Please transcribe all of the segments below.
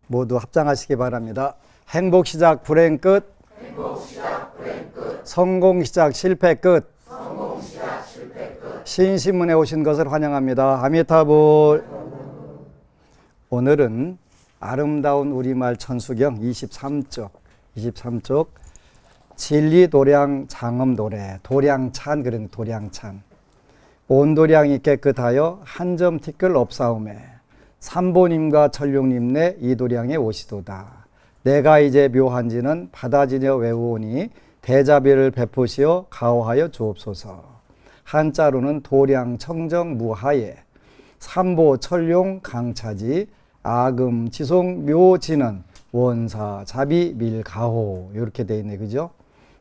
모두 합장하시기 바랍니다. 행복 시작 불행 끝. 성공 시작 실패 끝. 신신문에 오신 것을 환영합니다. 아미타불. 오늘은 아름다운 우리말 천수경 23쪽 진리 도량 장엄 도래 도량찬 그런 도량찬 온도량이 깨끗하여 한 점 티끌 없사오매 삼보님과 천룡님 내 이도량에 오시도다. 내가 이제 묘한지는 바다지녀 외우오니 대자비를 베푸시어 가호하여 주옵소서. 한자로는 도량 청정 무하예 삼보 천룡 강차지 아금 지송 묘지는 원사 자비 밀가호 이렇게 돼 있네, 그죠?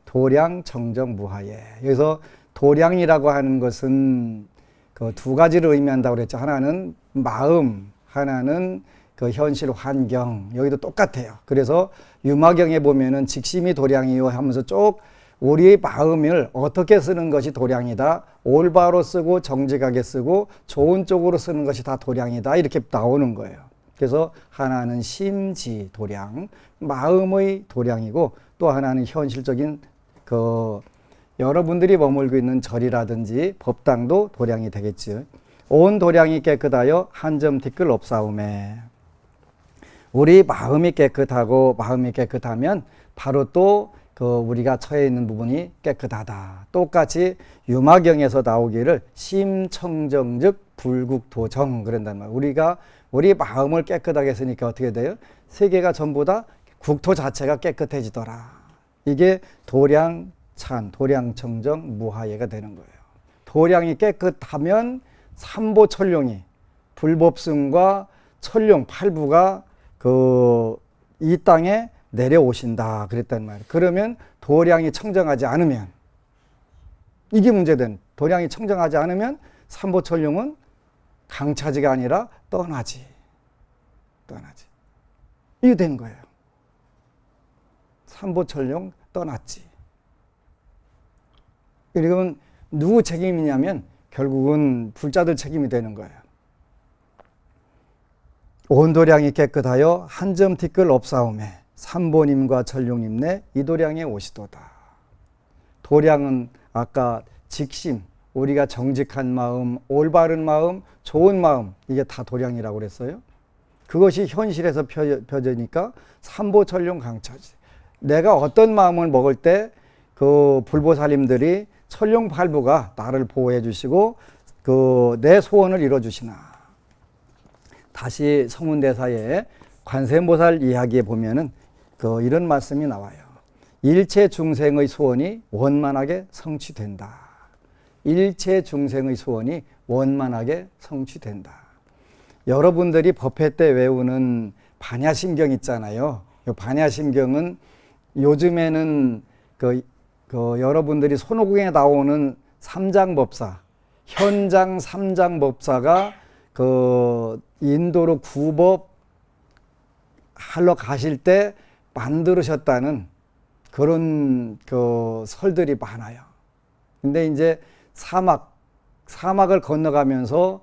도량 청정 무하예. 여기서 도량이라고 하는 것은 그 두 가지를 의미한다고 그랬죠. 하나는 마음, 하나는 그 현실 환경. 여기도 똑같아요. 그래서 유마경에 보면은 직심이 도량이요 하면서 쭉 우리의 마음을 어떻게 쓰는 것이 도량이다. 올바로 쓰고 정직하게 쓰고 좋은 쪽으로 쓰는 것이 다 도량이다. 이렇게 나오는 거예요. 그래서 하나는 심지 도량, 마음의 도량이고 또 하나는 현실적인 그 여러분들이 머물고 있는 절이라든지 법당도 도량이 되겠죠. 온 도량이 깨끗하여 한 점 티끌 없사오매. 우리 마음이 깨끗하고 마음이 깨끗하면 바로 또 그 우리가 처해 있는 부분이 깨끗하다. 똑같이 유마경에서 나오기를 심청정즉 불국도정 그런단 말이에요. 우리가 우리 마음을 깨끗하게 했으니까 어떻게 돼요? 세계가 전부 다 국토 자체가 깨끗해지더라. 이게 도량찬, 도량청정 무하예가 되는 거예요. 도량이 깨끗하면 삼보천룡이 불법승과 천룡 팔부가 이 땅에 내려오신다 그랬단 말이에요. 그러면 도량이 청정하지 않으면 이게 문제된 도량이 청정하지 않으면 삼보천룡은 강차지가 아니라 떠나지. 이게 된 거예요. 삼보천룡 떠났지. 그러면 누구 책임이냐면 결국은 불자들 책임이 되는 거예요. 온도량이 깨끗하여 한 점 티끌 없사오매 삼보님과 천룡님 내 이도량에 오시도다. 도량은 아까 직심, 우리가 정직한 마음, 올바른 마음, 좋은 마음 이게 다 도량이라고 그랬어요. 그것이 현실에서 펴지니까 삼보천룡 강차지. 내가 어떤 마음을 먹을 때 그 불보살님들이 천룡팔부가 나를 보호해 주시고 그 내 소원을 이뤄 주시나. 다시 성문대사의 관세음보살 이야기에 보면은 이런 말씀이 나와요. 일체 중생의 소원이 원만하게 성취된다. 일체 중생의 소원이 원만하게 성취된다. 여러분들이 법회 때 외우는 반야심경 있잖아요. 이 반야심경은 요즘에는 여러분들이 손오공에 나오는 삼장법사, 현장 삼장법사가 인도로 구법 하러 가실 때 만들으셨다는 그런 설들이 많아요. 근데 이제 사막을 건너가면서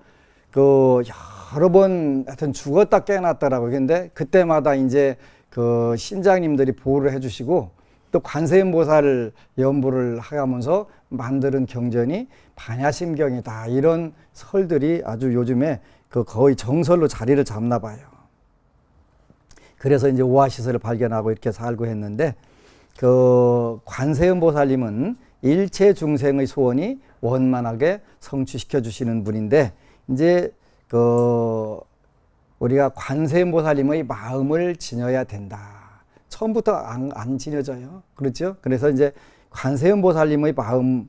여러 번 하여튼 죽었다 깨어났더라고요. 근데 그때마다 이제 신장님들이 보호를 해주시고 또 관세음보살 연부를 하면서 만드는 경전이 반야심경이다. 이런 설들이 아주 요즘에 거의 정설로 자리를 잡나 봐요. 그래서 이제 오아시스를 발견하고 이렇게 살고 했는데 관세음보살님은 일체 중생의 소원이 원만하게 성취시켜 주시는 분인데 이제 우리가 관세음보살님의 마음을 지녀야 된다. 처음부터 안 지녀져요. 그렇죠? 그래서 이제 관세음보살님의 마음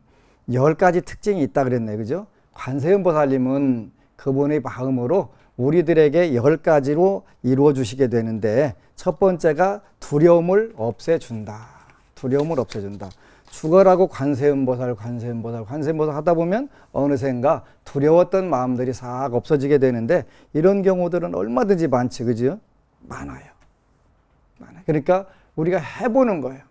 10가지 특징이 있다 그랬네요. 그죠? 관세음보살님은 그분의 마음으로 우리들에게 10가지로 이루어 주시게 되는데 첫 번째가 두려움을 없애준다. 두려움을 없애준다. 죽어라고 관세음보살 하다 보면 어느샌가 두려웠던 마음들이 싹 없어지게 되는데 이런 경우들은 얼마든지 많지, 그죠? 많아요. 그러니까 우리가 해보는 거예요.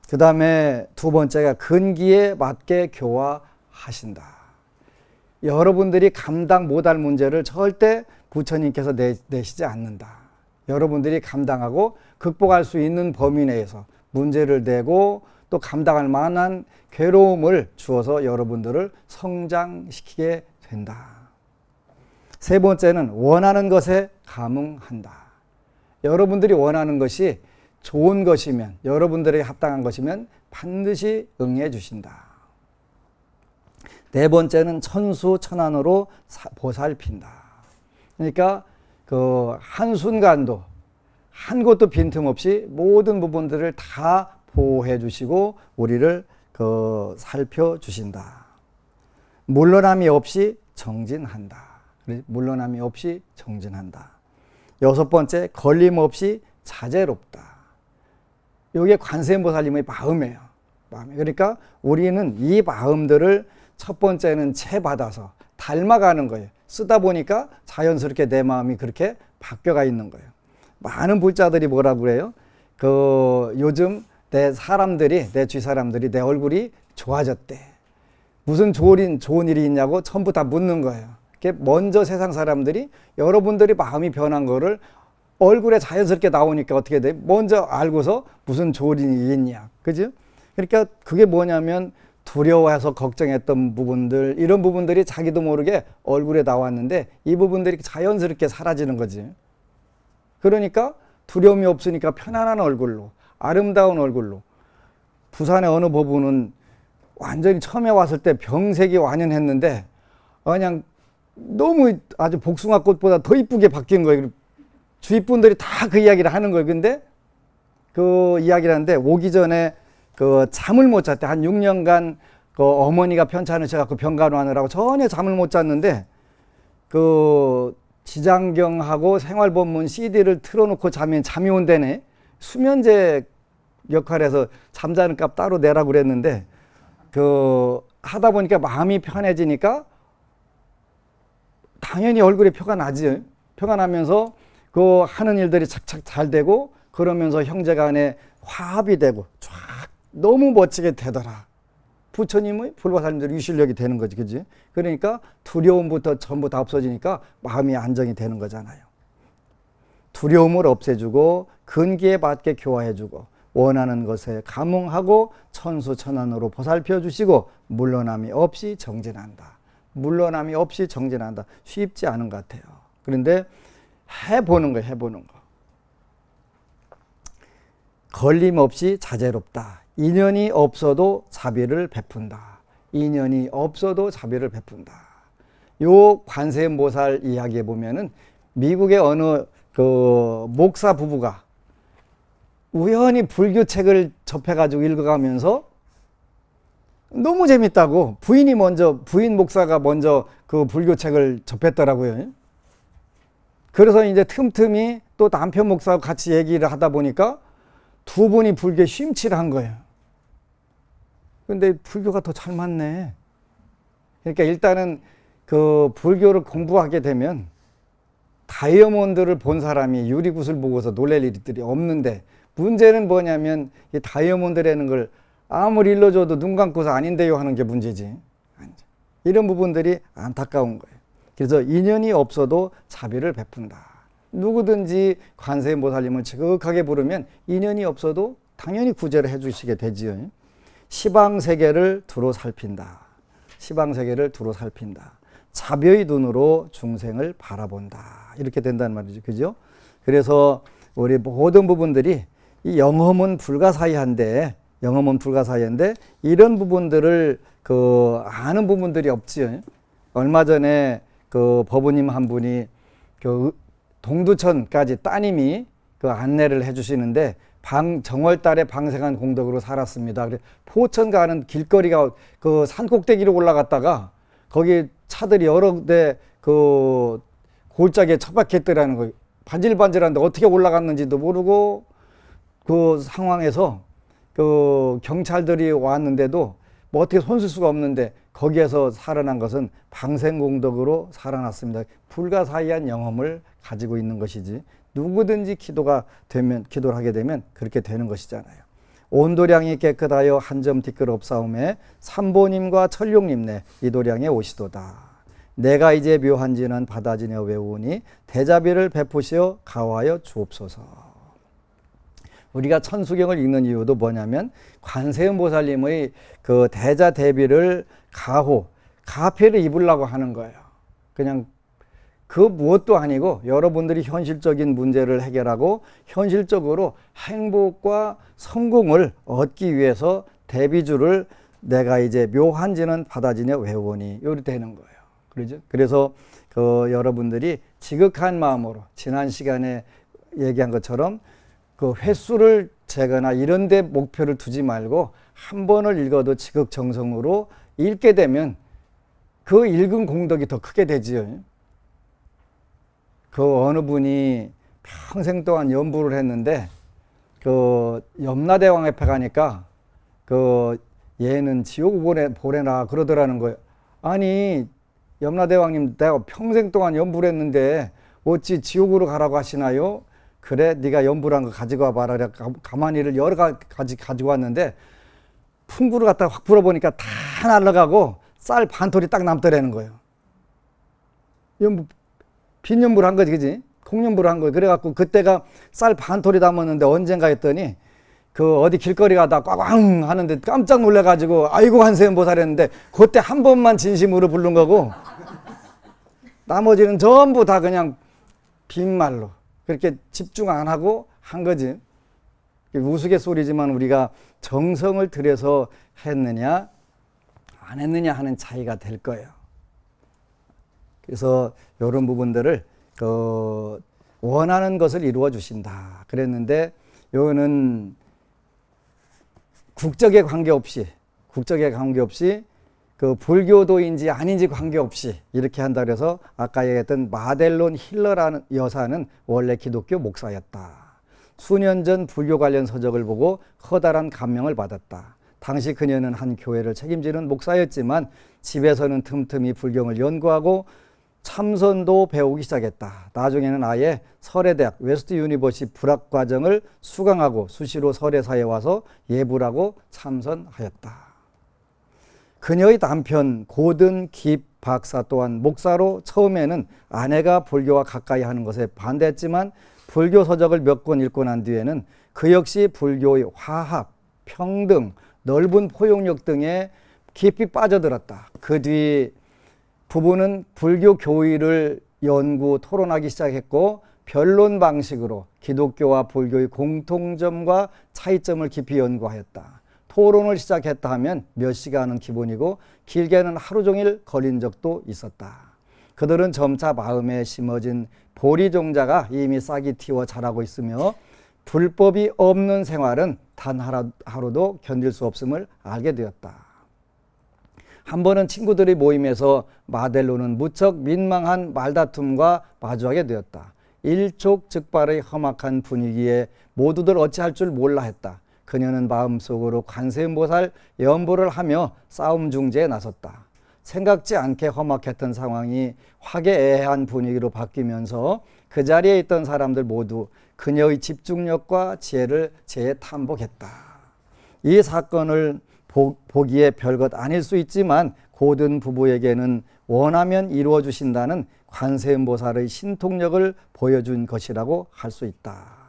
그 다음에 두 번째가 근기에 맞게 교화하신다. 여러분들이 감당 못할 문제를 절대 부처님께서 내시지 않는다. 여러분들이 감당하고 극복할 수 있는 범위 내에서 문제를 내고 또 감당할 만한 괴로움을 주어서 여러분들을 성장시키게 된다. 세 번째는 원하는 것에 감응한다. 여러분들이 원하는 것이 좋은 것이면, 여러분들에게 합당한 것이면 반드시 응해 주신다. 네 번째는 천수천안으로 보살핀다. 그러니까 그 한순간도 한 곳도 빈틈없이 모든 부분들을 다 보호해 주시고 우리를 살펴주신다. 물러남이 없이 정진한다. 물러남이 없이 정진한다. 여섯 번째, 걸림없이 자제롭다. 이게 관세음보살님의 마음이에요. 그러니까 우리는 이 마음들을 첫 번째는 채받아서 닮아가는 거예요. 쓰다 보니까 자연스럽게 내 마음이 그렇게 바뀌어가 있는 거예요. 많은 불자들이 뭐라고 그래요? 요즘 내 주위 사람들이 내 얼굴이 좋아졌대. 무슨 좋은 일이 있냐고 전부 다 묻는 거예요. 먼저 세상 사람들이 여러분들이 마음이 변한 거를 얼굴에 자연스럽게 나오니까 어떻게 돼? 먼저 알고서 무슨 좋은 일이 있냐. 그죠? 그러니까 그게 뭐냐면 두려워해서 걱정했던 부분들, 이런 부분들이 자기도 모르게 얼굴에 나왔는데 이 부분들이 자연스럽게 사라지는 거지. 그러니까 두려움이 없으니까 편안한 얼굴로, 아름다운 얼굴로. 부산의 어느 부부는 완전히 처음에 왔을 때 병색이 완연했는데 그냥 너무 아주 복숭아꽃보다 더 이쁘게 바뀐 거예요. 주위 분들이 다 그 이야기를 하는 거예요. 근데 그 이야기를 하는데 오기 전에 잠을 못 잤대. 한 6년간 어머니가 편찮으셔갖고 병간호하느라고 전혀 잠을 못 잤는데 지장경하고 생활법문 CD를 틀어놓고 자면 잠이 온다네. 수면제 역할에서 잠자는 값 따로 내라고 그랬는데 하다 보니까 마음이 편해지니까 당연히 얼굴에 표가 나지. 표가 나면서 하는 일들이 착착 잘 되고 그러면서 형제간에 화합이 되고 쫙 너무 멋지게 되더라. 부처님의 불보살님들의 유실력이 되는 거지, 그지? 그러니까 두려움부터 전부 다 없어지니까 마음이 안정이 되는 거잖아요. 두려움을 없애주고 근기에 맞게 교화해주고 원하는 것에 감응하고 천수천안으로 보살펴 주시고 물러남이 없이 정진한다. 물러남이 없이 정진한다. 쉽지 않은 것 같아요. 그런데 해보는 거예요. 해보는 거. 걸림없이 자제롭다. 인연이 없어도 자비를 베푼다. 인연이 없어도 자비를 베푼다. 요 관세음보살 이야기에 보면은 미국의 어느 목사 부부가 우연히 불교책을 접해가지고 읽어가면서 너무 재밌다고 부인 목사가 먼저 그 불교책을 접했더라고요. 그래서 이제 틈틈이 또 남편 목사하고 같이 얘기를 하다 보니까 두 분이 불교에 심취를 한 거예요. 근데 불교가 더 잘 맞네. 그러니까 일단은 불교를 공부하게 되면 다이아몬드를 본 사람이 유리구슬 보고서 놀랄 일들이 없는데 문제는 뭐냐면 이 다이아몬드라는 걸 아무리 일러줘도 눈 감고서 아닌데요 하는 게 문제지. 이런 부분들이 안타까운 거예요. 그래서 인연이 없어도 자비를 베푼다. 누구든지 관세음보살님을 지극하게 부르면 인연이 없어도 당연히 구제를 해주시게 되지요. 시방세계를 두루 살핀다. 시방세계를 두루 살핀다. 자비의 눈으로 중생을 바라본다. 이렇게 된다는 말이죠. 그죠? 그래서 우리 모든 부분들이 이 영험은 불가사의한데 이런 부분들을 아는 부분들이 없지요. 얼마 전에 법우님 한 분이 동두천까지 따님이 안내를 해주시는데 정월달에 방생한 공덕으로 살았습니다. 포천 가는 길거리가 산 꼭대기로 올라갔다가 거기 차들이 여러 대 골짜기에 처박혔더라는 거예요. 반질반질한데 어떻게 올라갔는지도 모르고 그 상황에서 경찰들이 왔는데도 뭐 어떻게 손쓸 수가 없는데 거기에서 살아난 것은 방생공덕으로 살아났습니다. 불가사의한 영험을 가지고 있는 것이지 누구든지 기도를 하게 되면 그렇게 되는 것이잖아요. 온도량이 깨끗하여 한 점 티끌 없사오매 삼보님과 천룡님네 이도량에 오시도다. 내가 이제 묘한지는 받아지며 외우니 대자비를 베푸시어 가하여 주옵소서. 우리가 천수경을 읽는 이유도 뭐냐면 관세음보살님의 그 대자 대비를 가패를 입으려고 하는 거예요. 그냥 그 무엇도 아니고 여러분들이 현실적인 문제를 해결하고 현실적으로 행복과 성공을 얻기 위해서 대비주를 내가 이제 묘한지는 받아지며 외우니 요리 되는 거예요. 그렇죠? 그래서 그 여러분들이 지극한 마음으로 지난 시간에 얘기한 것처럼 그 횟수를 재거나 이런 데 목표를 두지 말고 한 번을 읽어도 지극정성으로 읽게 되면 그 읽은 공덕이 더 크게 되지요. 그 어느 분이 평생 동안 연부를 했는데 그 염라대왕 앞에 가니까 그 얘는 지옥 보내나 그러더라는 거예요. 아니 염라대왕님, 내가 평생 동안 연부를 했는데 어찌 지옥으로 가라고 하시나요? 그래, 네가 연부란 거 가지고 와봐라. 가마니를 여러 가지 가지고 왔는데 풍구를 갖다가 확 불어보니까 다 날아가고 쌀 반톨이 딱 남더라는 거예요. 연부, 빈연부를 한 거지, 그지? 콩연부를 한 거예요. 그래갖고 그때가 쌀 반톨이 담았는데 언젠가 했더니 그 어디 길거리 가다 꽝꽝 하는데 깜짝 놀래가지고 아이고 관세음보살 했는데 그때 한 번만 진심으로 부른 거고 나머지는 전부 다 그냥 빈말로 그렇게 집중 안 하고 한 거지. 우스갯소리지만 우리가 정성을 들여서 했느냐 안 했느냐 하는 차이가 될 거예요. 그래서 이런 부분들을 원하는 것을 이루어 주신다 그랬는데 요거는 국적에 관계없이 그 불교도인지 아닌지 관계없이 이렇게 한다 그래서 아까 얘기했던 마델론 힐러라는 여사는 원래 기독교 목사였다. 수년 전 불교 관련 서적을 보고 커다란 감명을 받았다. 당시 그녀는 한 교회를 책임지는 목사였지만 집에서는 틈틈이 불경을 연구하고 참선도 배우기 시작했다. 나중에는 아예 설해대학 웨스트 유니버시티 불학과정을 수강하고 수시로 설해사에 와서 예불하고 참선하였다. 그녀의 남편 고든 깁 박사 또한 목사로 처음에는 아내가 불교와 가까이 하는 것에 반대했지만 불교 서적을 몇 권 읽고 난 뒤에는 그 역시 불교의 화합, 평등, 넓은 포용력 등에 깊이 빠져들었다. 그 뒤 부부는 불교 교의를 연구, 토론하기 시작했고 변론 방식으로 기독교와 불교의 공통점과 차이점을 깊이 연구하였다. 토론을 시작했다 하면 몇 시간은 기본이고 길게는 하루 종일 걸린 적도 있었다. 그들은 점차 마음에 심어진 보리 종자가 이미 싹이 틔워 자라고 있으며 불법이 없는 생활은 단 하루도 견딜 수 없음을 알게 되었다. 한 번은 친구들의 모임에서 마델로는 무척 민망한 말다툼과 마주하게 되었다. 일촉즉발의 험악한 분위기에 모두들 어찌할 줄 몰라 했다. 그녀는 마음속으로 관세음보살 연보를 하며 싸움 중재에 나섰다. 생각지 않게 험악했던 상황이 화기애애한 분위기로 바뀌면서 그 자리에 있던 사람들 모두 그녀의 집중력과 지혜를 재탐복했다. 이 사건을 보기에 별것 아닐 수 있지만 고든 부부에게는 원하면 이루어 주신다는 관세음보살의 신통력을 보여준 것이라고 할 수 있다.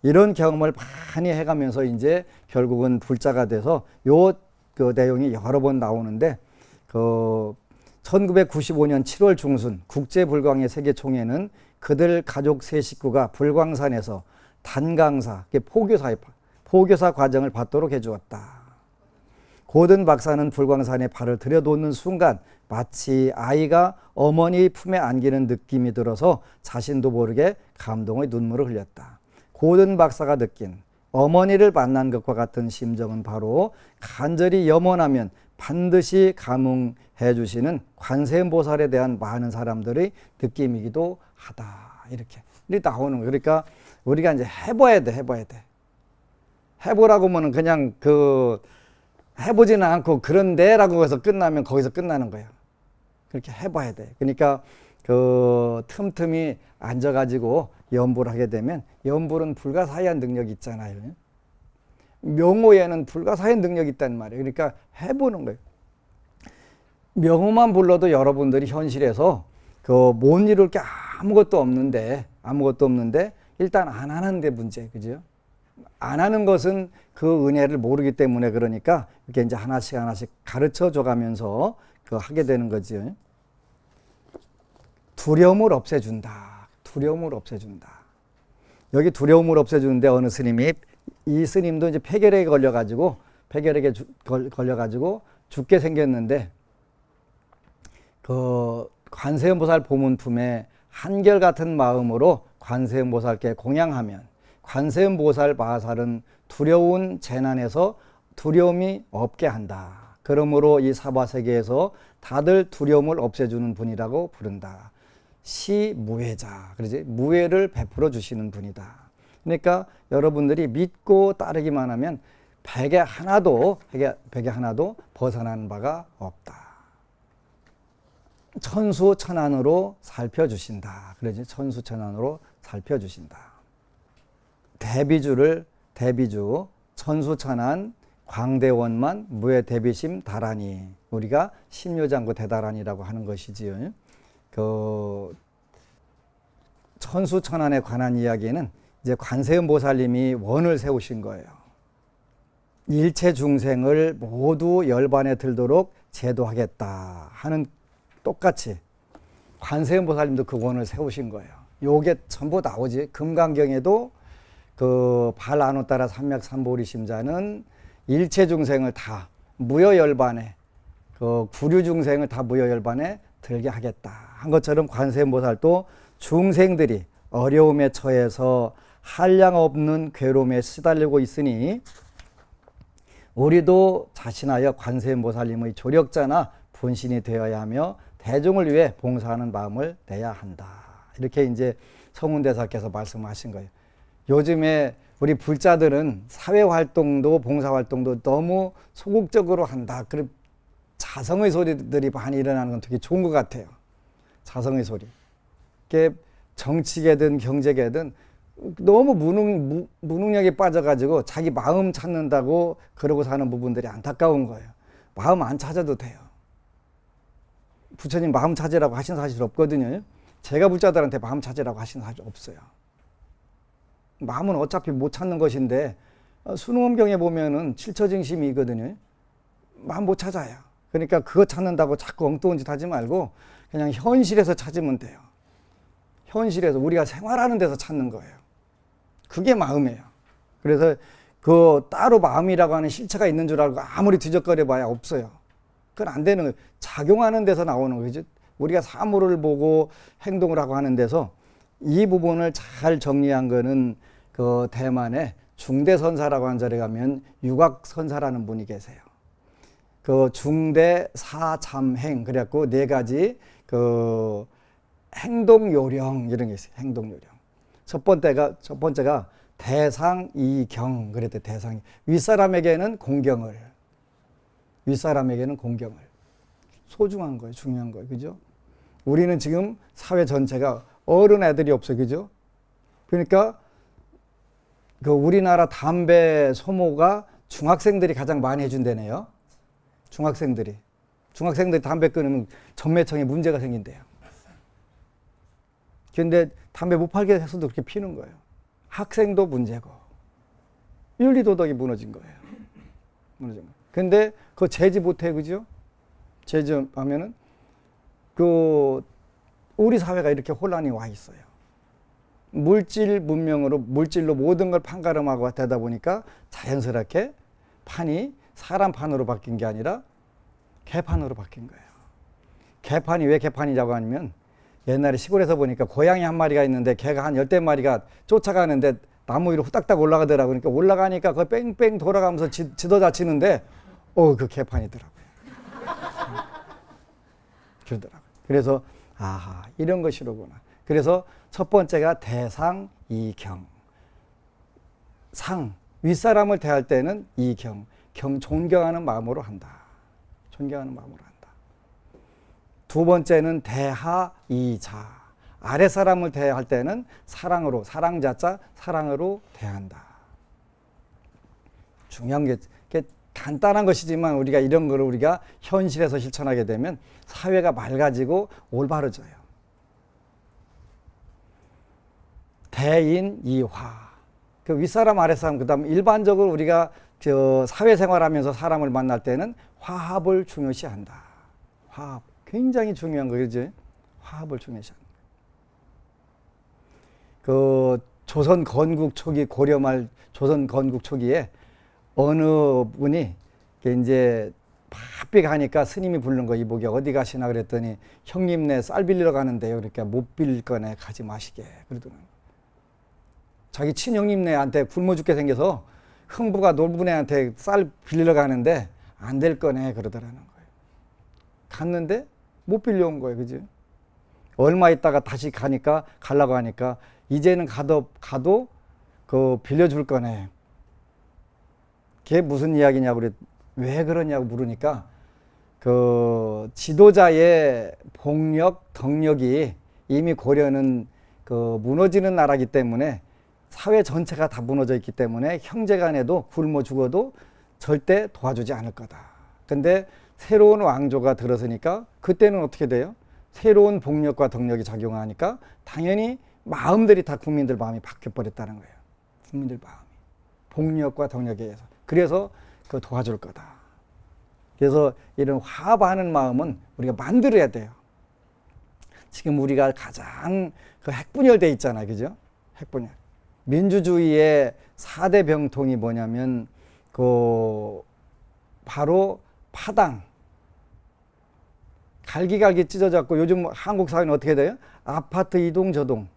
이런 경험을 많이 해가면서 이제 결국은 불자가 돼서 그 내용이 여러 번 나오는데 1995년 7월 중순 국제불광의 세계총회는 그들 가족 세 식구가 불광산에서 단강사, 포교사 과정을 받도록 해주었다. 고든 박사는 불광산에 발을 들여놓는 순간 마치 아이가 어머니 품에 안기는 느낌이 들어서 자신도 모르게 감동의 눈물을 흘렸다. 고든 박사가 느낀 어머니를 만난 것과 같은 심정은 바로 간절히 염원하면 반드시 감응해 주시는 관세음보살에 대한 많은 사람들의 느낌이기도 하다. 이렇게 나오는 거예요. 그러니까 우리가 이제 해봐야 돼. 해보라고 하면 그냥 해보지는 않고 그런데라고 해서 끝나면 거기서 끝나는 거예요. 그렇게 해봐야 돼. 그러니까 틈틈이 앉아가지고 연불을 하게 되면 연불은 불가사의한 능력이 있잖아요. 명호에는 불가사의한 능력이 있단 말이에요. 그러니까 해보는 거예요. 명호만 불러도 여러분들이 현실에서 그 못 이룰 게 아무것도 없는데 일단 안 하는 데 문제, 그죠? 안 하는 것은 그 은혜를 모르기 때문에 그러니까 이렇게 이제 하나씩 가르쳐 줘 가면서 그 하게 되는 거지. 두려움을 없애준다. 두려움을 없애준다. 여기 두려움을 없애주는데 어느 스님이 이 스님도 이제 폐결핵에 걸려가지고 죽게 생겼는데 그 관세음보살 보문품에 한결같은 마음으로 관세음보살께 공양하면 관세음보살 마살은 두려운 재난에서 두려움이 없게 한다. 그러므로 이 사바세계에서 다들 두려움을 없애주는 분이라고 부른다. 시무해자, 그러지? 무해를 베풀어 주시는 분이다. 그러니까 여러분들이 믿고 따르기만 하면 베개 하나도 벗어나는 바가 없다. 천수천안으로 살펴주신다. 그러지? 천수천안으로 살펴주신다. 대비주 천수천안 광대원만 무해 대비심 다라니, 우리가 심요장구 대다라니라고 하는 것이지요. 그 천수천안에 관한 이야기는 이제 관세음보살님이 원을 세우신 거예요. 일체 중생을 모두 열반에 들도록 제도하겠다 하는, 똑같이 관세음보살님도 그 원을 세우신 거예요. 요게 전부 나오지. 금강경에도 그 발안오따라 삼맥삼보리심자는 일체 중생을 다 무여열반에, 그 구류중생을 다 무여열반에 들게 하겠다 한 것처럼 관세음보살도 중생들이 어려움에 처해서 한량 없는 괴로움에 시달리고 있으니 우리도 자신하여 관세음보살님의 조력자나 분신이 되어야 하며 대중을 위해 봉사하는 마음을 내야 한다. 이렇게 이제 성운대사께서 말씀하신 거예요. 요즘에 우리 불자들은 사회활동도 봉사활동도 너무 소극적으로 한다. 그리고 자성의 소리들이 많이 일어나는 건 되게 좋은 것 같아요. 자성의 소리. 이게 정치계든 경제계든 너무 무능력에 빠져가지고 자기 마음 찾는다고 그러고 사는 부분들이 안타까운 거예요. 마음 안 찾아도 돼요. 부처님 마음 찾으라고 하신 사실 없거든요. 제가 불자들한테 마음 찾으라고 하신 사실 없어요. 마음은 어차피 못 찾는 것인데 순응엄경에 보면은 칠처증심이거든요. 마음 못 찾아요. 그러니까 그거 찾는다고 자꾸 엉뚱한 짓 하지 말고 그냥 현실에서 찾으면 돼요. 현실에서 우리가 생활하는 데서 찾는 거예요. 그게 마음이에요. 그래서 그 따로 마음이라고 하는 실체가 있는 줄 알고 아무리 뒤적거려 봐야 없어요. 그건 안 되는 거예요. 작용하는 데서 나오는 거죠. 우리가 사물을 보고 행동을 하고 하는 데서 이 부분을 잘 정리한 거는 그 대만에 중대선사라고 하는 자리에 가면 유곽선사라는 분이 계세요. 그 중대사참행, 그래갖고 네 가지 그 행동요령 이런 게 있어요. 행동요령. 첫 번째가 대상이경, 그랬대. 대상. 윗사람에게는 공경을. 소중한 거예요. 중요한 거예요. 그죠? 우리는 지금 사회 전체가 어른 애들이 없어요. 그죠? 그러니까 그 우리나라 담배 소모가 중학생들이 가장 많이 해준다네요. 중학생들이 담배 끊으면 전매청에 문제가 생긴대요. 그런데 담배 못 팔게 해서도 그렇게 피는 거예요. 학생도 문제고 윤리도덕이 무너진 거예요. 근데 그거 제지 못해. 그죠? 제지하면은 그 우리 사회가 이렇게 혼란이 와 있어요. 물질로 모든 걸 판가름하고 되다 보니까 자연스럽게 판이 사람 판으로 바뀐 게 아니라 개판으로 바뀐 거예요. 개판이 왜 개판이라고 하면 옛날에 시골에서 보니까 고양이 한 마리가 있는데 개가 한 10대 마리가 쫓아가는데 나무 위로 후딱딱 올라가더라고요. 그러니까 올라가니까 그 뺑뺑 돌아가면서 지도자치는데 그 개판이더라고요. 그러더라고요. 그래서 아하, 이런 것이로구나. 그래서 첫 번째가 대상이경. 윗사람을 대할 때는 이경. 존경하는 마음으로 한다. 두 번째는 대하이자. 아랫사람을 대할 때는 사랑으로, 사랑자자, 사랑으로 대한다. 중요한 게 간단한 것이지만 우리가 이런 거를 우리가 현실에서 실천하게 되면 사회가 맑아지고 올바르져요. 대인이화. 그 윗사람 아랫사람, 그 다음 일반적으로 우리가 사회생활하면서 사람을 만날 때는 화합을 중요시한다. 화합. 굉장히 중요한 거죠. 화합을 중요시한다. 그 조선 건국 초기, 고려 말 조선 건국 초기에 어느 분이 이제 바삐 가니까 스님이 부르는 거, 이보게 어디 가시나 그랬더니 형님네 쌀 빌리러 가는데요. 그러니까 못 빌릴 거네, 가지 마시게 그러더라고요. 자기 친형님네한테 굶어 죽게 생겨서 흥부가 놀부네한테 쌀 빌리러 가는데 안 될 거네 그러더라는 거예요. 갔는데 못 빌려온 거예요. 그죠? 얼마 있다가 다시 가려고 하니까 이제는 가도 그 빌려줄 거네. 그게 무슨 이야기냐고 왜 그러냐고 물으니까 그 지도자의 복력, 덕력이 이미 고려는 그 무너지는 나라기 때문에 사회 전체가 다 무너져 있기 때문에 형제간에도 굶어 죽어도 절대 도와주지 않을 거다. 근데 새로운 왕조가 들어서니까 그때는 어떻게 돼요? 새로운 복력과 덕력이 작용하니까 당연히 마음들이 다 국민들 마음이 바뀌어버렸다는 거예요. 국민들 마음이. 복력과 덕력에 의해서. 그래서 그 도와줄 거다. 그래서 이런 화합하는 마음은 우리가 만들어야 돼요. 지금 우리가 가장 그 핵분열돼 있잖아요. 그죠? 핵분열. 민주주의의 4대 병통이 뭐냐면 그 바로 파당. 갈기갈기 찢어졌고 요즘 한국 사회는 어떻게 돼요? 아파트 이동 저동.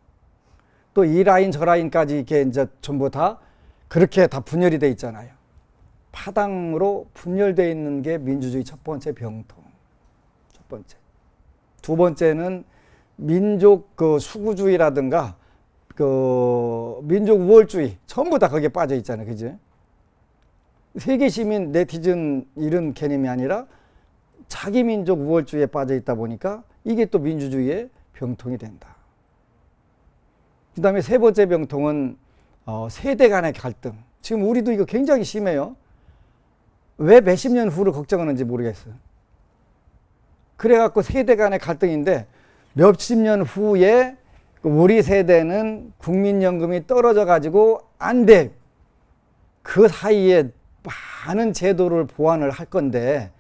또 이 라인 저 라인까지 이렇게 이제 전부 다 그렇게 다 분열이 돼 있잖아요. 파당으로 분열되어 있는 게 민주주의 첫 번째 병통. 첫 번째. 두 번째는 민족 그 수구주의라든가 그 민족 우월주의 전부 다 거기에 빠져 있잖아요. 그죠? 세계 시민 네티즌 이런 개념이 아니라 자기 민족 우월주의에 빠져 있다 보니까 이게 또 민주주의의 병통이 된다. 그 다음에 세 번째 병통은 세대 간의 갈등. 지금 우리도 이거 굉장히 심해요. 왜 몇십 년 후를 걱정하는지 모르겠어요. 그래갖고 세대 간의 갈등인데 몇십 년 후에 우리 세대는 국민연금이 떨어져 가지고 안 돼. 그 사이에 많은 제도를 보완을 할 건데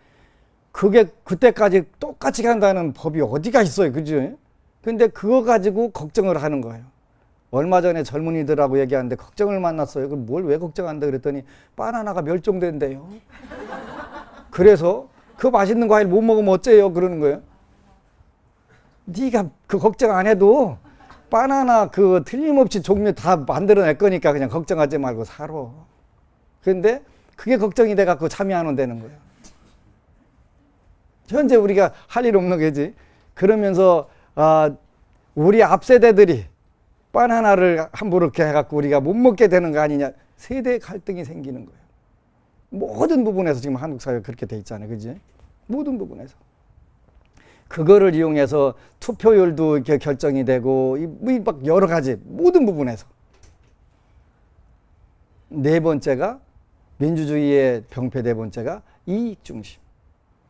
그게 그때까지 똑같이 간다는 법이 어디가 있어요. 그죠? 근데 그거 가지고 걱정을 하는 거예요. 얼마 전에 젊은이들하고 얘기하는데 걱정을 만났어요. 그럼 뭘 왜 걱정한다 그랬더니 바나나가 멸종된대요. 그래서 그 맛있는 과일 못 먹으면 어째요? 그러는 거예요. 네가 그 걱정 안 해도 바나나 그 틀림없이 종류 다 만들어낼 거니까 그냥 걱정하지 말고 살아. 그런데 그게 걱정이 돼 갖고 잠이 안 온다는 거예요. 현재 우리가 할 일 없는 거지. 그러면서 우리 앞 세대들이 바나나를 함부로 이렇게 해갖고 우리가 못 먹게 되는 거 아니냐. 세대 갈등이 생기는 거예요. 모든 부분에서 지금 한국 사회가 그렇게 돼 있잖아요. 그지? 모든 부분에서. 그거를 이용해서 투표율도 이렇게 결정이 되고, 막 여러 가지, 모든 부분에서. 네 번째가, 민주주의의 병폐 네 번째가 이익중심.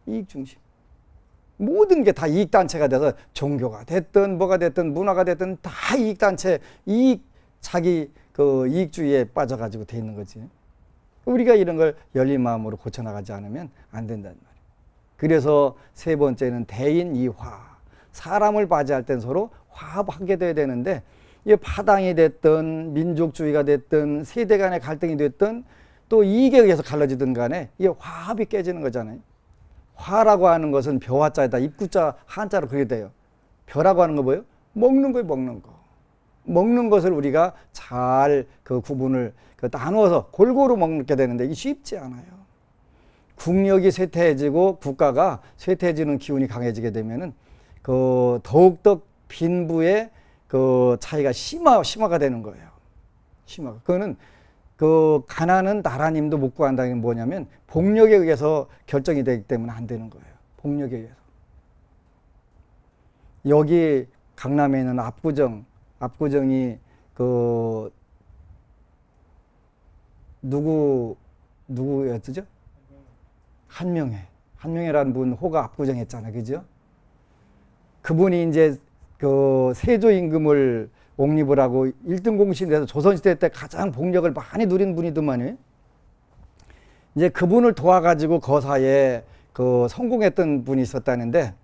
이익중심. 모든 게 다 이익단체가 돼서 종교가 됐든 뭐가 됐든 문화가 됐든 다 이익단체, 자기 그 이익주의에 빠져가지고 돼 있는 거지. 우리가 이런 걸 열린 마음으로 고쳐나가지 않으면 안 된다는 말이에요. 그래서 세 번째는 대인이화. 사람을 맞이할 땐 서로 화합하게 돼야 되는데 이 파당이 됐든 민족주의가 됐든 세대 간의 갈등이 됐든 또 이익에 의해서 갈라지든 간에 이게 화합이 깨지는 거잖아요. 화라고 하는 것은 벼화자에다 입구자 한자로 그게 돼요. 벼라고 하는 거 뭐예요? 먹는 거예요, 먹는 거. 먹는 것을 우리가 잘 그 구분을 나누어서 골고루 먹게 되는데 이게 쉽지 않아요. 국력이 쇠퇴해지고 국가가 쇠퇴해지는 기운이 강해지게 되면은 그 더욱더 빈부의 그 차이가 심화가 되는 거예요. 심화가. 그거는 그 가난은 나라님도 못 구한다는 게 뭐냐면 복력에 의해서 결정이 되기 때문에 안 되는 거예요. 복력에 의해서. 여기 강남에 있는 압구정이 누구였죠? 한명회라는 분 호가 압구정했잖아요. 그죠? 그분이 이제 그 세조 임금을 옹립을 하고 1등 공신이 돼서 조선시대 때 가장 복력을 많이 누린 분이더만요. 이제 그분을 도와가지고 거사에 그 성공했던 분이 있었다는데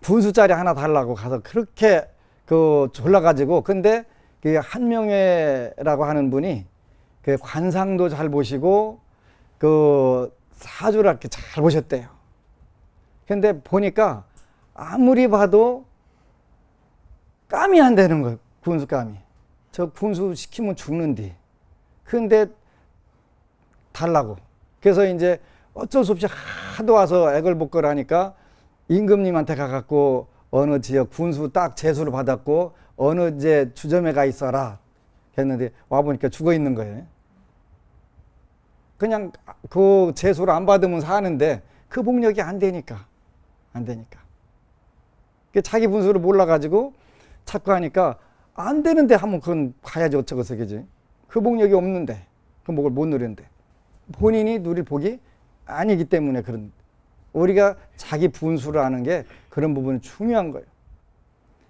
분수짜리 하나 달라고 가서 그렇게 그 졸라가지고, 근데 그 한명회라고 하는 분이 그 관상도 잘 보시고 그 사주를 이렇게 잘 보셨대요. 근데 보니까 아무리 봐도 감이 안 되는 거예요. 군수감이. 저 군수 시키면 죽는디. 근데 달라고. 그래서 이제 어쩔 수 없이 하도 와서 애걸복걸 하니까 임금님한테 가갖고 어느 지역 군수 딱 제수를 받았고 어느 이제 주점에 가 있어라 했는데 와보니까 죽어 있는 거예요. 그냥 그 제수를 안 받으면 사는데 그 복력이 안 되니까. 자기 분수를 몰라가지고 찾고 하니까 안 되는데 하면 그건 가야지 어쩌고서 그지. 그 복력이 없는데 그 복을 못 누리는데 본인이 누릴 복이 아니기 때문에 그런, 우리가 자기 분수를 아는 게 그런 부분이 중요한 거예요.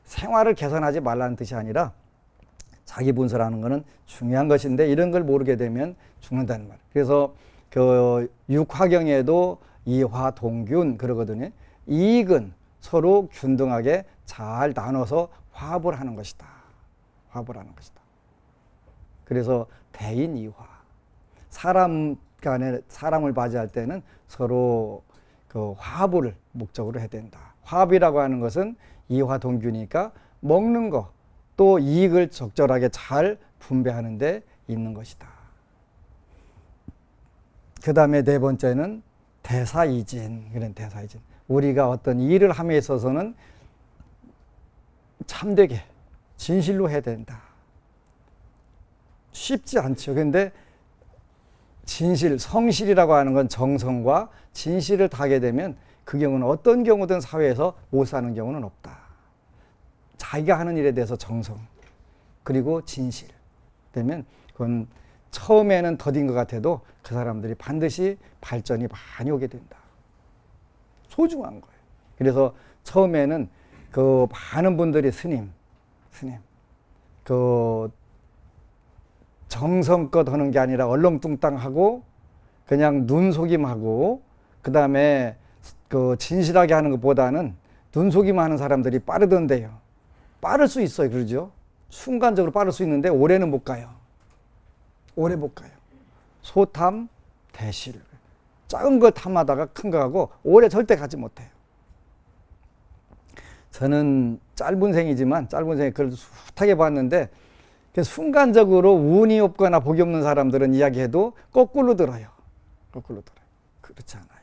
생활을 개선하지 말라는 뜻이 아니라 자기 분수를 아는 거는 중요한 것인데 이런 걸 모르게 되면 죽는다는 말. 그래서 그 육화경에도 이화동균 그러거든요. 이익은 서로 균등하게 잘 나눠서 화합을 하는 것이다. 그래서 대인이화. 사람 간에 사람을 맞이할 때는 서로 그 화합을 목적으로 해야 된다. 화합이라고 하는 것은 이화동균이니까 먹는 거 또 이익을 적절하게 잘 분배하는 데 있는 것이다. 그 다음에 네 번째는 대사이진. 그런 대사이진. 우리가 어떤 일을 함에 있어서는 참되게 진실로 해야 된다. 쉽지 않죠. 근데 진실, 성실이라고 하는 건 정성과 진실을 다하게 되면 그 경우는 어떤 경우든 사회에서 못 사는 경우는 없다. 자기가 하는 일에 대해서 정성 그리고 진실 되면 그건 처음에는 더딘 것 같아도 그 사람들이 반드시 발전이 많이 오게 된다. 소중한 거예요. 그래서 처음에는 그 많은 분들이 스님 그 정성껏 하는 게 아니라 얼렁뚱땅하고 그냥 눈속임하고 그 다음에 그 진실하게 하는 것보다는 눈속임 하는 사람들이 빠르던데요. 빠를 수 있어요. 그러죠? 순간적으로 빠를 수 있는데 오래는 못 가요. 소탐, 대실. 작은 거 탐하다가 큰 거 하고 오래 절대 가지 못해요. 저는 짧은 생이지만 그걸 숱하게 봤는데 순간적으로 운이 없거나 복이 없는 사람들은 이야기해도 거꾸로 들어요. 그렇지 않아요.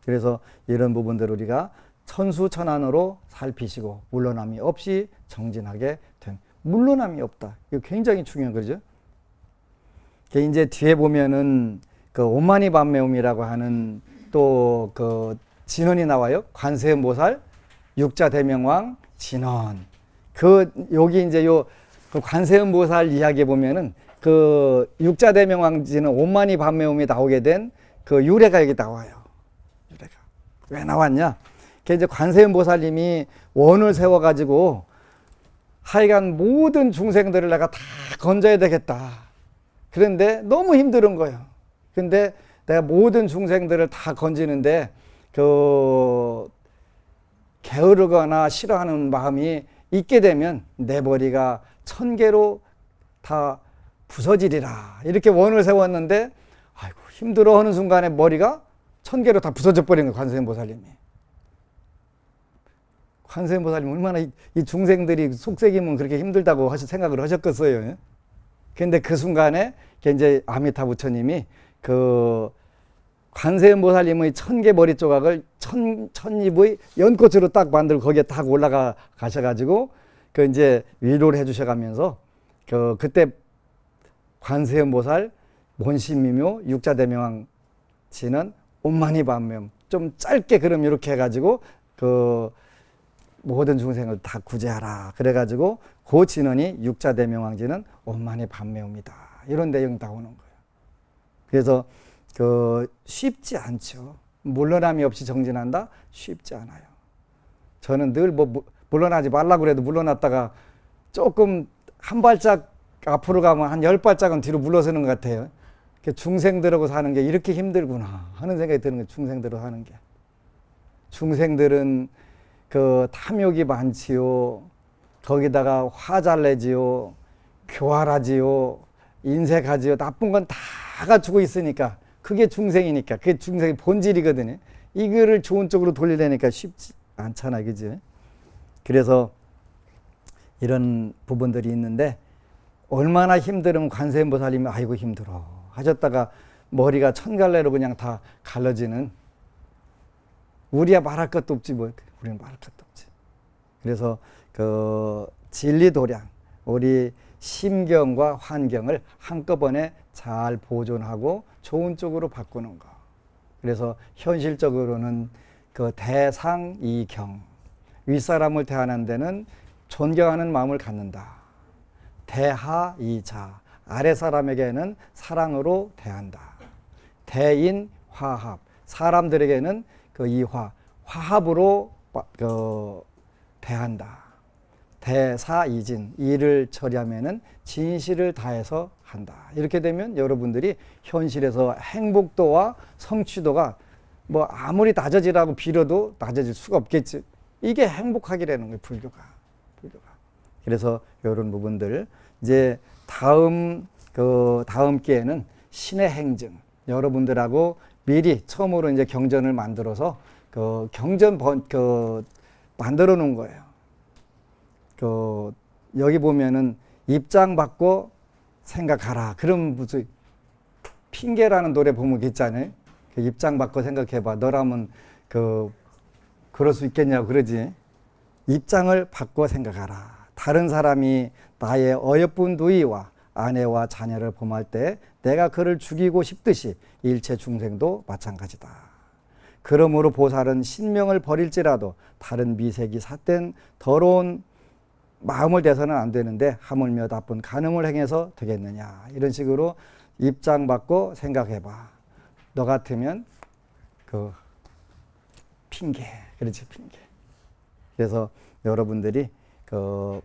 그래서 이런 부분들을 우리가 천수천안으로 살피시고 물러남이 없이 정진하게 된, 물러남이 없다. 이거 굉장히 중요한 거죠. 이제 뒤에 보면은 그 오만이 반매움이라고 하는 또 그 진언이 나와요. 관세음보살, 육자대명왕 진언. 그 여기 이제 요 그 관세음보살 이야기에 보면은 그 육자대명왕 진언 오만이 반매움이 나오게 된 그 유래가 여기 나와요. 유래가 왜 나왔냐? 이제 관세음보살님이 원을 세워가지고 하여간 모든 중생들을 내가 다 건져야 되겠다. 그런데 너무 힘든 거예요. 근데 내가 모든 중생들을 다 건지는데 그 게으르거나 싫어하는 마음이 있게 되면 내 머리가 1000개로 다 부서지리라. 이렇게 원을 세웠는데 아이고 힘들어 하는 순간에 머리가 1000개로 다 부서져 버린 거예요. 관세음보살님이. 관세음보살님 얼마나 이 중생들이 속색이면 그렇게 힘들다고 생각을 하셨겠어요. 근데 그 순간에 이제 아미타 부처님이 그 관세음보살님의 1000개 머리 조각을 천입의 연꽃으로 딱 만들고 거기에 딱 올라가 가셔가지고 그 이제 위로를 해주셔가면서 그때 관세음보살 몬시미묘 육자대명왕 진은 온만이 반매움 좀 짧게 그럼 이렇게 해가지고 그 모든 중생을 다 구제하라. 그래가지고 그 진언이 육자대명왕진은 온만이 반매움이다. 이런 내용 나오는 거예요. 그래서 그 쉽지 않죠. 물러남이 없이 정진한다? 쉽지 않아요. 저는 늘 물러나지 말라고 그래도 물러났다가 조금 한 발짝 앞으로 가면 한 10발짝은 뒤로 물러서는 것 같아요. 중생들하고 사는 게 이렇게 힘들구나 하는 생각이 드는 거예요. 중생들하고 사는 게. 중생들은 그 탐욕이 많지요. 거기다가 화 잘 내지요. 교활하지요. 인색하지요. 나쁜 건 다 갖추고 있으니까 그게 중생이니까 그게 중생의 본질이거든요. 이거를 좋은 쪽으로 돌리려니까 쉽지 않잖아, 그지? 그래서 이런 부분들이 있는데 얼마나 힘들으면 관세음보살님이 아이고 힘들어 하셨다가 머리가 천갈래로 그냥 다 갈라지는, 우리야 말할 것도 없지 뭐. 우리는 말할 것도 없지. 그래서 그 진리도량, 우리 심경과 환경을 한꺼번에 잘 보존하고 좋은 쪽으로 바꾸는 거. 그래서 현실적으로는 그 대상이경, 윗사람을 대하는 데는 존경하는 마음을 갖는다. 대하이자, 아랫사람에게는 사랑으로 대한다. 대인화합, 사람들에게는 그 이화, 화합으로 대한다. 대사이진, 일을 처리하면은 진실을 다해서 한다. 이렇게 되면 여러분들이 현실에서 행복도와 성취도가 뭐 아무리 낮아지라고 빌어도 낮아질 수가 없겠지. 이게 행복하기라는 거예요, 불교가. 그래서 이런 부분들 이제 다음 기회는 신의 행증, 여러분들하고 미리 처음으로 이제 경전을 만들어서 그 경전 만들어 놓은 거예요. 여기 보면은 입장 받고 생각하라. 그럼 무슨 핑계라는 노래 보면 있잖아요. 그 입장 받고 생각해봐. 너라면 그럴 수 있겠냐고 그러지. 입장을 받고 생각하라. 다른 사람이 나의 어여쁜 누이와 아내와 자녀를 범할 때 내가 그를 죽이고 싶듯이 일체 중생도 마찬가지다. 그러므로 보살은 신명을 버릴지라도 다른 미색이 삿된 더러운 마음을 대서는 안 되는데 하물며 나쁜 간음을 행해서 되겠느냐. 이런 식으로 입장 받고 생각해봐. 너 같으면 핑계. 그렇지, 핑계. 그래서 여러분들이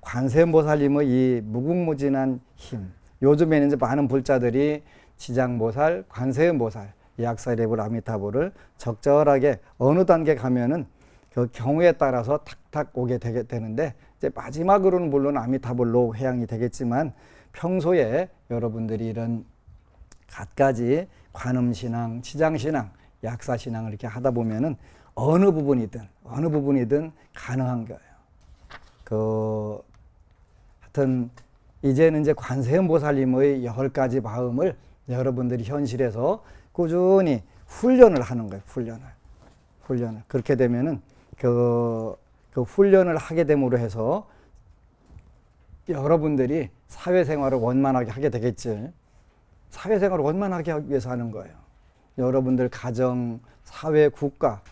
관세음보살님의 이 무궁무진한 힘, 요즘에는 이제 많은 불자들이 지장보살, 관세음보살, 약사레불 아미타불을 적절하게 어느 단계 가면은 그 경우에 따라서 탁탁 오게 되는데, 이제 마지막으로는 물론 아미타불로 회양이 되겠지만 평소에 여러분들이 이런 갖가지 관음신앙, 지장신앙, 약사신앙을 이렇게 하다 보면은 어느 부분이든 가능한 거예요. 하여튼 이제는 이제 관세음보살님의 10가지 마음을 여러분들이 현실에서 꾸준히 훈련을 하는 거예요. 훈련을. 그렇게 되면은 그 훈련을 하게 됨으로 해서 여러분들이 사회생활을 원만하게 하게 되겠지. 사회생활을 원만하게 하기 위해서 하는 거예요. 여러분들 가정, 사회, 국가,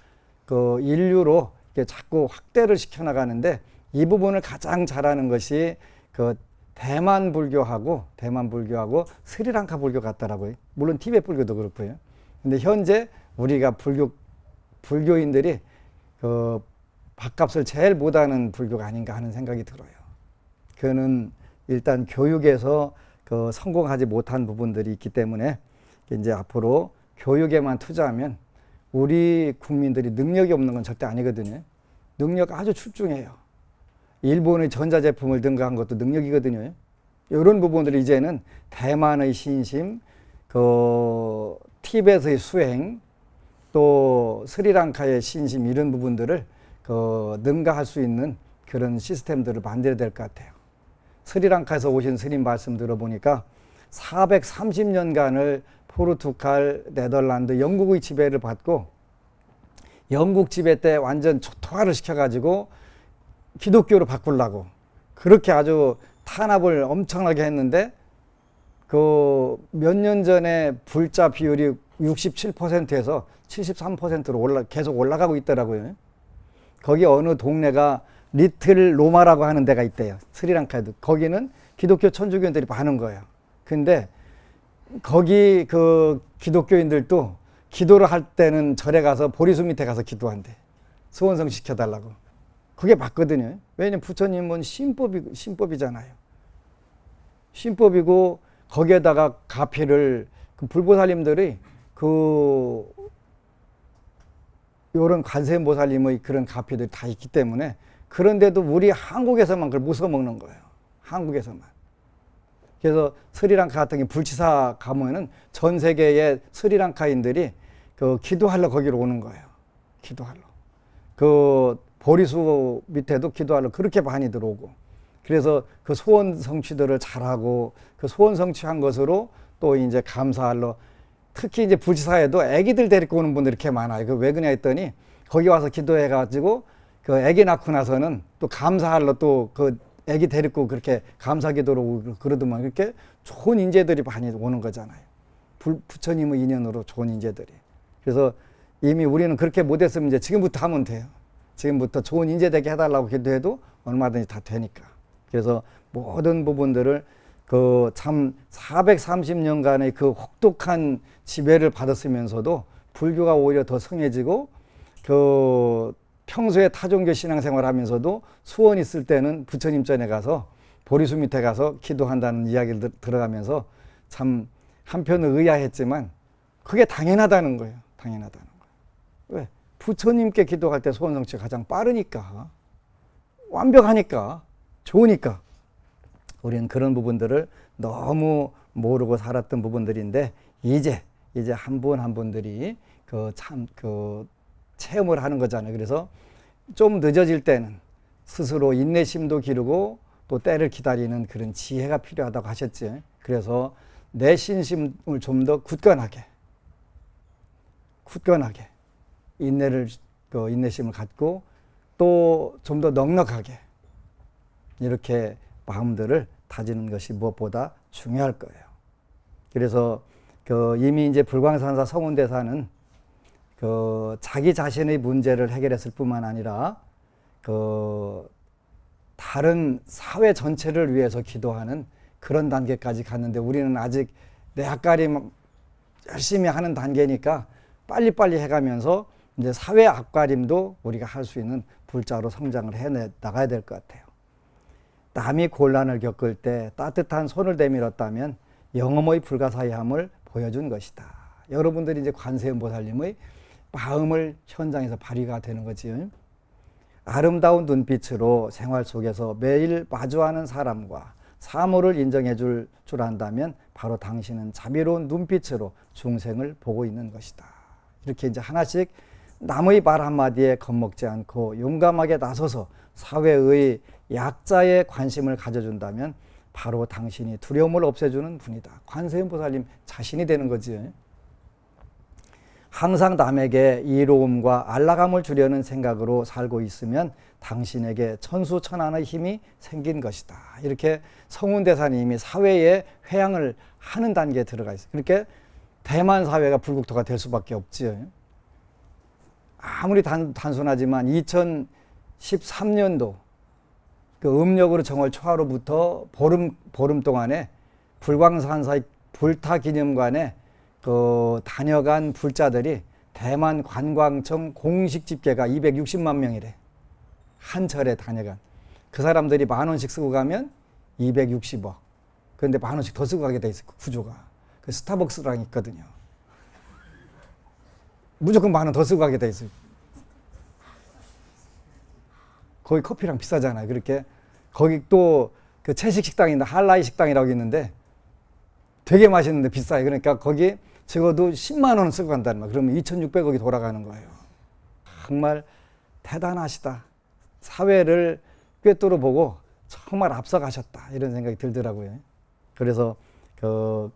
인류로 이렇게 자꾸 확대를 시켜나가는데 이 부분을 가장 잘하는 것이 대만 불교하고 스리랑카 불교 같더라고요. 물론 티베트 불교도 그렇고요. 근데 현재 우리가 불교인들이 밥값을 제일 못하는 불교가 아닌가 하는 생각이 들어요. 그는 일단 교육에서 성공하지 못한 부분들이 있기 때문에 이제 앞으로 교육에만 투자하면 우리 국민들이 능력이 없는 건 절대 아니거든요. 능력 아주 출중해요. 일본의 전자제품을 능가한 것도 능력이거든요. 이런 부분들이 이제는 대만의 신심, 티벳의 수행, 또 스리랑카의 신심, 이런 부분들을 능가할 수 있는 그런 시스템들을 만들어야 될 것 같아요. 스리랑카에서 오신 스님 말씀 들어보니까 430년간을 포르투갈, 네덜란드, 영국의 지배를 받고 영국 지배 때 완전 초토화를 시켜가지고 기독교로 바꾸려고 그렇게 아주 탄압을 엄청나게 했는데 몇 년 전에 불자 비율이 67%에서 73%로 계속 올라가고 있더라고요. 거기 어느 동네가 리틀 로마라고 하는 데가 있대요. 스리랑카에도. 거기는 기독교 천주교인들이 많은 거예요. 근데 거기 기독교인들도 기도를 할 때는 절에 가서 보리수 밑에 가서 기도한대. 소원성 시켜달라고. 그게 맞거든요. 왜냐면 부처님은 신법이잖아요. 신법이고 거기에다가 가피를 그 불보살님들이 요런 관세음보살님의 그런 가피들이 다 있기 때문에 그런데도 우리 한국에서만 그걸 무서 먹는 거예요. 한국에서만. 그래서 스리랑카 같은 게 불치사 가면은 전 세계의 스리랑카인들이 그 기도하러 거기로 오는 거예요. 기도하러. 그 보리수 밑에도 기도하러 그렇게 많이 들어오고. 그래서 그 소원 성취들을 잘하고 그 소원 성취한 것으로 또 이제 감사하러 특히 이제 불치사에도 아기들 데리고 오는 분들이 이렇게 많아요. 그 왜 그러냐 했더니 거기 와서 기도해가지고 그 아기 낳고 나서는 또 감사하러 또 그 아기 데리고 그렇게 감사 기도로 오고 그러더만 그렇게 좋은 인재들이 많이 오는 거잖아요. 부처님의 인연으로 좋은 인재들이. 그래서 이미 우리는 그렇게 못했으면 이제 지금부터 하면 돼요. 지금부터 좋은 인재 되게 해달라고 기도해도 얼마든지 다 되니까. 그래서 모든 부분들을 그 참 430년간의 그 혹독한 지배를 받았으면서도 불교가 오히려 더 성해지고 그 평소에 타종교 신앙생활 하면서도 수원 있을 때는 부처님 전에 가서 보리수 밑에 가서 기도한다는 이야기를 들어가면서 참 한편은 의아했지만 그게 당연하다는 거예요. 당연하다는 거예요. 왜? 부처님께 기도할 때 소원 성취가 가장 빠르니까, 완벽하니까, 좋으니까. 우리는 그런 부분들을 너무 모르고 살았던 부분들인데 이제 한 분 한 분들이 체험을 하는 거잖아요. 그래서 좀 늦어질 때는 스스로 인내심도 기르고 또 때를 기다리는 그런 지혜가 필요하다고 하셨지. 그래서 내 신심을 좀 더 굳건하게 인내심을 갖고 또 좀 더 넉넉하게 이렇게 마음들을 다지는 것이 무엇보다 중요할 거예요. 그래서 이미 이제 불광산사 성운대사는 자기 자신의 문제를 해결했을 뿐만 아니라 다른 사회 전체를 위해서 기도하는 그런 단계까지 갔는데 우리는 아직 내 앞가림 열심히 하는 단계니까 빨리빨리 해가면서 이제 사회 앞가림도 우리가 할 수 있는 불자로 성장을 해 나가야 될 것 같아요. 남이 곤란을 겪을 때 따뜻한 손을 내밀었다면 영험의 불가사의함을 보여준 것이다. 여러분들이 이제 관세음보살님의 마음을 현장에서 발휘가 되는 거지. 아름다운 눈빛으로 생활 속에서 매일 마주하는 사람과 사물을 인정해 줄 안다면 바로 당신은 자비로운 눈빛으로 중생을 보고 있는 것이다. 이렇게 이제 하나씩 남의 말 한마디에 겁먹지 않고 용감하게 나서서 사회의 약자의 관심을 가져준다면 바로 당신이 두려움을 없애주는 분이다. 관세음보살님 자신이 되는 거지. 항상 남에게 이로움과 안락함을 주려는 생각으로 살고 있으면 당신에게 천수천안의 힘이 생긴 것이다. 이렇게 성운대사님이 사회에 회양을 하는 단계에 들어가 있어요. 그렇게 대만 사회가 불국토가 될 수밖에 없지. 아무리 단순하지만 2013년도 그 음력으로 정월 초하로부터 보름 동안에 불광산사의 불타기념관에 다녀간 불자들이 대만 관광청 공식 집계가 260만 명이래. 한 철에 다녀간. 그 사람들이 10,000원씩 쓰고 가면 260억. 그런데 10,000원씩 더 쓰고 가게 돼 있어, 그 구조가. 그 스타벅스랑 있거든요. 무조건 10,000원 더 쓰고 가게 돼 있어요. 거기 커피랑 비싸잖아요. 그렇게 거기 또 그 채식 식당인데 할라이 식당이라고 있는데 되게 맛있는데 비싸요. 그러니까 거기 적어도 10만 원은 쓰고 간다는 말. 그러면 2,600억이 돌아가는 거예요. 정말 대단하시다. 사회를 꿰뚫어 보고 정말 앞서가셨다. 이런 생각이 들더라고요. 그래서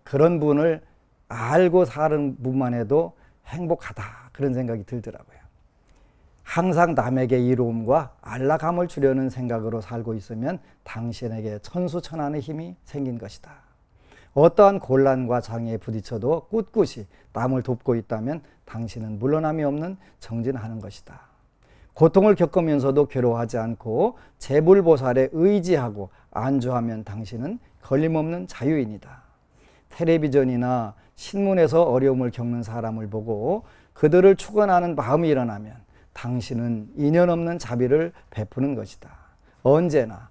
그런 분을 알고 사는 분만 해도 행복하다. 그런 생각이 들더라고요. 항상 남에게 이로움과 안락함을 주려는 생각으로 살고 있으면 당신에게 천수천안의 힘이 생긴 것이다. 어떠한 곤란과 장애에 부딪혀도 꿋꿋이 남을 돕고 있다면 당신은 물러남이 없는 정진하는 것이다. 고통을 겪으면서도 괴로워하지 않고 제불보살에 의지하고 안주하면 당신은 걸림없는 자유인이다. 텔레비전이나 신문에서 어려움을 겪는 사람을 보고 그들을 축원하는 마음이 일어나면 당신은 인연 없는 자비를 베푸는 것이다. 언제나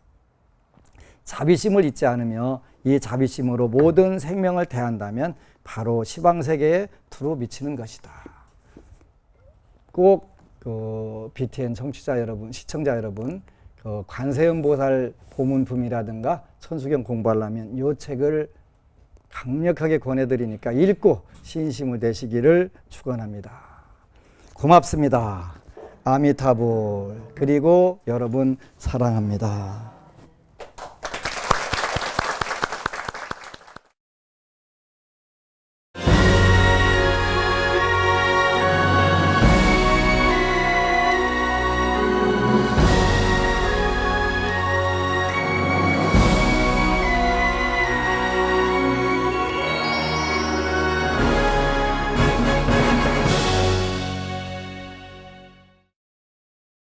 자비심을 잊지 않으며 이 자비심으로 모든 생명을 대한다면 바로 시방세계에 두루 미치는 것이다. 꼭 BTN 청취자 여러분, 시청자 여러분, 관세음보살 보문품이라든가 천수경 공부하려면 이 책을 강력하게 권해드리니까 읽고 신심을 내시기를 축원합니다. 고맙습니다. 아미타불. 그리고 여러분 사랑합니다.